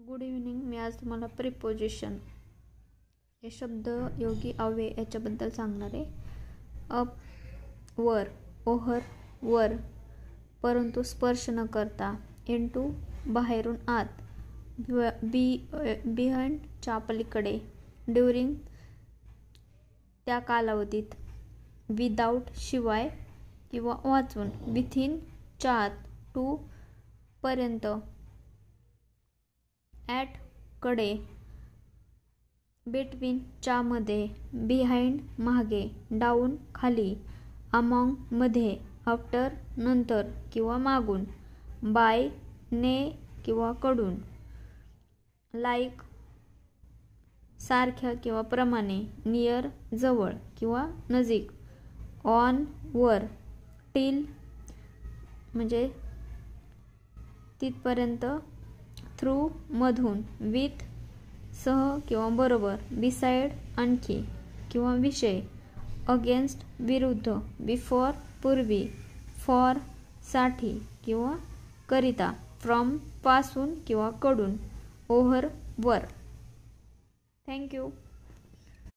Good evening. मी आज तुम्हाला preposition हे शब्द योगी अव्यय याच्याबद्दल सांगणार आहे. अप वर, ओव्हर वर, परंतु स्पर्श न करता, इनटू बाहेरून आत, बिहाइंड च्या पलीकडे, ड्युरिंग त्या कालावधीत, विदाउट शिवाय किंवा वाचून, विथिन च्या आत, टू पर्यंत, ॲट कडे, बिटवीन च्या मध्ये, बिहाइंड मागे, डाऊन खाली, अमॉंग मध्ये, आफ्टर नंतर किंवा मागून, बाय ने किंवा कडून, लाईक सारख्या किंवा प्रमाणे, नियर जवळ किंवा नजीक, ऑन वर, टिल म्हणजे तिथपर्यंत, थ्रू मधून, विथ सह किंवा बरोबर, बिसाइड आणखी किंवा विषय, अगेन्स्ट विरुद्ध, बिफोर पूर्वी, फॉर साठी किंवा करिता, फ्रॉम पासून किंवा कडून, ओव्हर वर. थँक्यू.